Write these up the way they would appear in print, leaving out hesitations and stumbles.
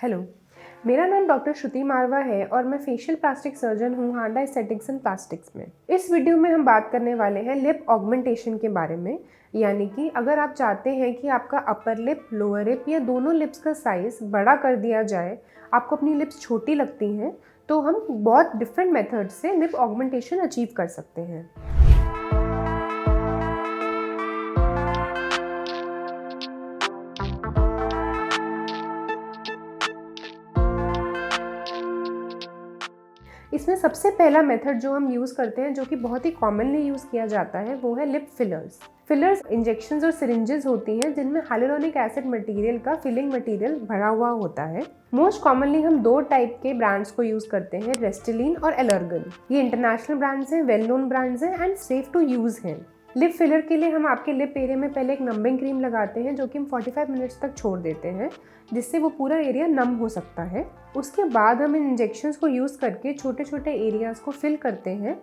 Hello, मेरा नाम doctor श्रुति मारवा है और मैं फेशियल प्लास्टिक सर्जन हूँ हांडा एस्थेटिक्स एंड प्लास्टिक्स में। इस वीडियो में हम बात करने वाले हैं लिप ऑगमेंटेशन के बारे में, यानी कि अगर आप चाहते हैं कि आपका अपर लिप, लोअर लिप या दोनों लिप्स का साइज़ बड़ा कर दिया जाए, आपको अपनी लिप्स छोटी लगती हैं, तो हम बहुत डिफरेंट मेथड से लिप ऑगमेंटेशन अचीव कर सकते हैं। इसमें सबसे पहला मेथड जो हम यूज़ करते हैं, जो कि बहुत ही कॉमनली यूज़ किया जाता है, वो है लिप फिलर्स। फिलर्स इंजेक्शंस और सिरिंजेस होती हैं जिनमें हाइलुरोनिक एसिड मटेरियल का फिलिंग मटेरियल भरा हुआ होता है। मोस्ट कॉमनली हम दो टाइप के ब्रांड्स को यूज़ करते हैं, रेस्टलिन और एलर्गन। ये इंटरनेशनल ब्रांड्स हैं, वेल नोन ब्रांड्स हैं एंड सेफ टू यूज़ हैं। लिप फिलर के लिए हम आपके लिप एरिया में पहले एक नंबिंग क्रीम लगाते हैं, जो कि हम 45 मिनट्स तक छोड़ देते हैं, जिससे वो पूरा एरिया नम हो सकता है। उसके बाद हम इन इंजेक्शंस को यूज़ करके छोटे छोटे एरियाज़ को फिल करते हैं।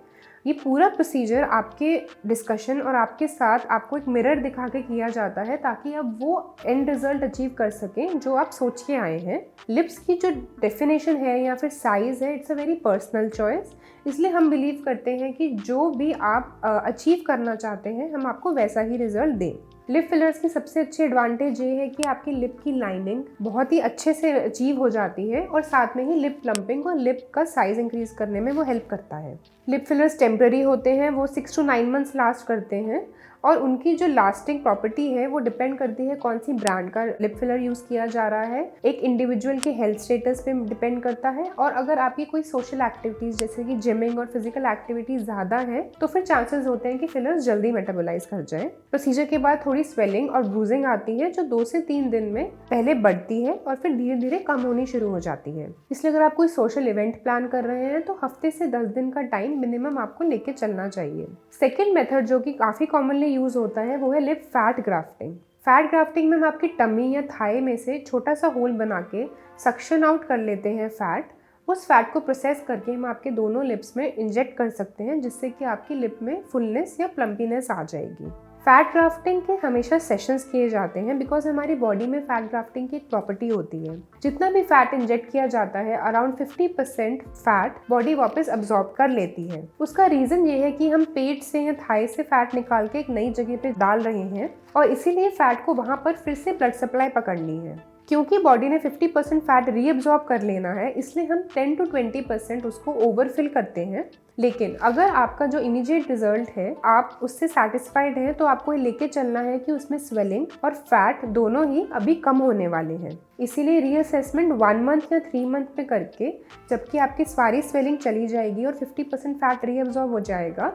ये पूरा प्रोसीजर आपके डिस्कशन और आपके साथ आपको एक मिरर दिखा के किया जाता है, ताकि आप वो एंड रिजल्ट अचीव कर सकें जो आप सोच के आए हैं। लिप्स की जो डेफिनेशन है या फिर साइज़ है, it's a very personal choice. इसलिए हम बिलीव करते हैं कि जो भी आप अचीव करना चाहते हैं, हम आपको वैसा ही रिजल्ट दें। लिप फिलर्स की सबसे अच्छी एडवांटेज ये है कि आपकी लिप की लाइनिंग बहुत ही अच्छे से अचीव हो जाती है और साथ में ही लिप प्लम्पिंग और लिप का साइज़ इंक्रीज करने में वो हेल्प करता है। लिप फिलर्स टेम्पररी होते हैं, वो 6 to 9 मंथ्स लास्ट करते हैं और उनकी जो लास्टिंग प्रॉपर्टी है वो डिपेंड करती है कौन सी ब्रांड का लिप फिलर यूज़ किया जा रहा है, एक इंडिविजुअल के हेल्थ स्टेटस पे डिपेंड करता है, और अगर आपकी कोई सोशल एक्टिविटीज़ जैसे कि जिमिंग और फिजिकल एक्टिविटीज़ ज़्यादा है तो फिर चांसेस होते हैं कि फिलर्स जल्दी मेटाबोलाइज कर जाए। प्रोसीजर के बाद थोड़ी स्वेलिंग और ब्रूजिंग आती है, जो 2 से 3 दिन में पहले बढ़ती है और फिर धीरे धीरे कम होनी शुरू हो जाती है। इसलिए अगर आप कोई सोशल इवेंट प्लान कर रहे हैं तो हफ्ते से 10 दिन का टाइम मिनिमम आपको लेके चलना चाहिए। सेकेंड मेथड जो कि काफ़ी कॉमनली यूज़ होता है वो है lip fat grafting. Fat grafting में हम आपकी टमी या थाई में से छोटा सा होल बना के सक्शन आउट कर लेते हैं फैट। उस फैट को प्रोसेस करके हम आपके दोनों लिप्स में इंजेक्ट कर सकते हैं, जिससे कि आपकी लिप में फुलनेस या प्लम्पीनेस आ जाएगी। फैट ग्राफ्टिंग के हमेशा सेशंस किए जाते हैं, बिकॉज हमारी बॉडी में फैट ग्राफ्टिंग की एक प्रॉपर्टी होती है, जितना भी फैट इंजेक्ट किया जाता है अराउंड 50% फैट बॉडी वापस अब्जॉर्ब कर लेती है। उसका रीज़न ये है कि हम पेट से या थाई से फैट निकाल के एक नई जगह पे डाल रहे हैं और इसीलिए फैट को वहाँ पर फिर से ब्लड सप्लाई पकड़नी है। क्योंकि बॉडी ने 50% फैट रीअब्जॉर्ब कर लेना है, इसलिए हम 10 to 20% उसको ओवरफिल करते हैं। लेकिन अगर आपका जो इमीडिएट रिजल्ट है आप उससे सेटिस्फाइड हैं, तो आपको ये लेके चलना है कि उसमें स्वेलिंग और फैट दोनों ही अभी कम होने वाले हैं। इसीलिए रीअसेसमेंट 1 मंथ या 3 मंथ में करके, जबकि आपकी सारी स्वेलिंग चली जाएगी और 50% फैट रीअब्जॉर्ब हो जाएगा,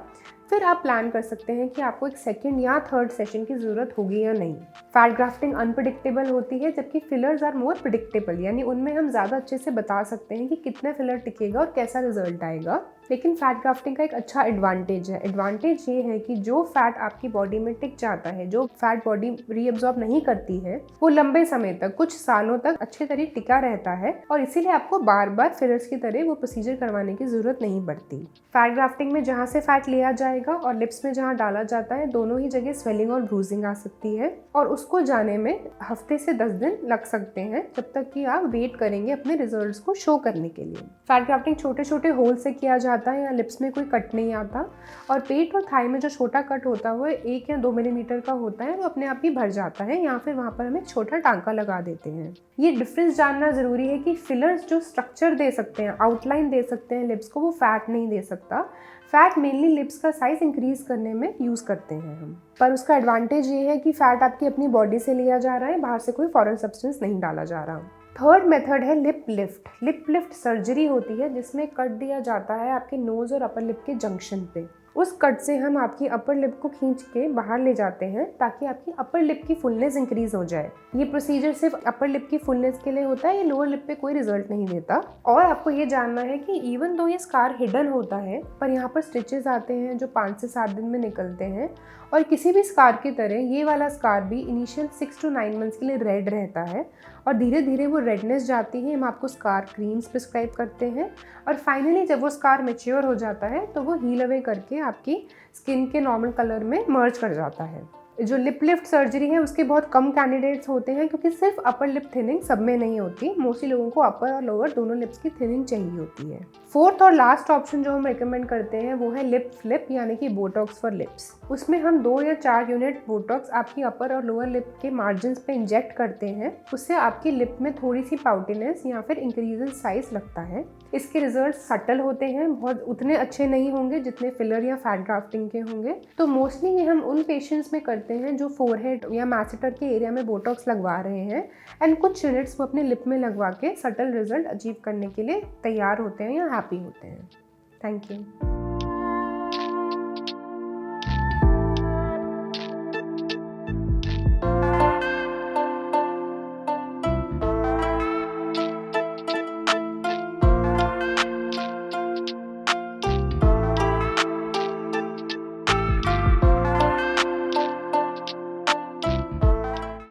फिर आप प्लान कर सकते हैं कि आपको एक सेकंड या थर्ड सेशन की ज़रूरत होगी या नहीं। फैट ग्राफ्टिंग अनप्रेडिक्टेबल होती है, जबकि फिलर्स आर मोर प्रेडिक्टेबल, यानी उनमें हम ज़्यादा अच्छे से बता सकते हैं कि कितना फिलर टिकेगा और कैसा रिजल्ट आएगा। लेकिन फैट ग्राफ्टिंग का एक अच्छा एडवांटेज है। एडवांटेज ये है कि जो फैट आपकी बॉडी में टिक जाता है, जो फैट बॉडी रीअब्जॉर्ब नहीं करती है, वो लंबे समय तक, कुछ सालों तक अच्छे तरीके टिका रहता है और इसीलिए आपको बार बार फिलर्स की तरह वो प्रोसीजर करवाने की ज़रूरत नहीं पड़ती। फैट ग्राफ्टिंग में जहाँ से फैट लिया जाएगा और लिप्स में जहाँ डाला जाता है, दोनों ही जगह स्वेलिंग और ब्रूजिंग आ सकती है और उसको जाने में हफ्ते से 10 दिन लग सकते हैं, जब तक कि आप वेट करेंगे अपने रिजल्ट्स को शो करने के लिए। फैट ग्राफ्टिंग छोटे छोटे होल से किया जाता है, यहाँ लिप्स में कोई कट नहीं आता, और पेट और थाई में जो छोटा कट होता है वो 1 या 2 मिलीमीटर का होता है, वो अपने आप ही भर जाता है, या फिर वहाँ पर हम एक छोटा टांका लगा देते हैं। ये डिफरेंस जानना ज़रूरी है कि फिलर्स जो स्ट्रक्चर दे सकते हैं, आउटलाइन दे सकते हैं लिप्स को, वो फैट नहीं दे सकता। फैट मेनली लिप्स का साइज इंक्रीज करने में यूज़ करते हैं हम, पर उसका एडवांटेज ये है कि फैट आपकी अपनी बॉडी से लिया जा रहा है, बाहर से कोई फॉरेन सब्सटेंस नहीं डाला जा रहा। थर्ड मेथड है lip lift. Lip lift surgery होती है जिसमें कट दिया जाता है आपके नोज़ और अपर लिप के जंक्शन पे। उस कट से हम आपकी अपर लिप को खींच के बाहर ले जाते हैं, ताकि आपकी अपर लिप की फुलनेस इंक्रीज हो जाए। ये प्रोसीजर सिर्फ अपर लिप की फुलनेस के लिए होता है, ये लोअर लिप पे कोई रिजल्ट नहीं देता। और आपको ये जानना है कि इवन दो ये स्कार हिडन होता है, पर यहाँ पर स्टिचेस आते हैं जो 5 से 7 दिन में निकलते हैं, और किसी भी स्कार की तरह ये वाला स्कार भी इनिशियल 6 to 9 मंथ्स के लिए रेड रहता है, और धीरे धीरे वो रेडनेस जाती है। हम आपको स्कार क्रीम्स प्रिस्क्राइब करते हैं, और फाइनली जब वो स्कार मैच्योर हो जाता है तो वो हील अवे करके आपकी स्किन के नॉर्मल कलर में मर्ज कर जाता है। जो लिप लिफ्ट सर्जरी है उसके बहुत कम कैंडिडेट्स होते हैं, क्योंकि सिर्फ अपर लिप थिनिंग सब में नहीं होती। मोस्टली लोगों को अपर और लोअर दोनों लिप्स की थिनिंग चाहिए होती है। फोर्थ और लास्ट ऑप्शन जो हम रिकमेंड करते हैं वो है लिप फ्लिप, यानी कि बोटॉक्स फॉर लिप्स। उसमें हम 2 या 4 यूनिट बोटॉक्स आपकी अपर और लोअर लिप के मार्जिन्स पे इंजेक्ट करते हैं। उससे आपकी लिप में थोड़ी सी पाउटीनेस या फिर इंक्रीज इन साइज लगता है। इसके रिजल्ट सटल होते हैं, बहुत उतने अच्छे नहीं होंगे जितने फिलर या फैट ग्राफ्टिंग के होंगे। तो मोस्टली ये हम उन पेशेंट्स में करते हैं जो फोरहेड या मैसेटर के एरिया में बोटॉक्स लगवा रहे हैं एंड कुछ यूनिट्स वो अपने लिप में लगवा के सटल रिजल्ट अचीव करने के लिए तैयार होते हैं या हैप्पी होते हैं। Thank you.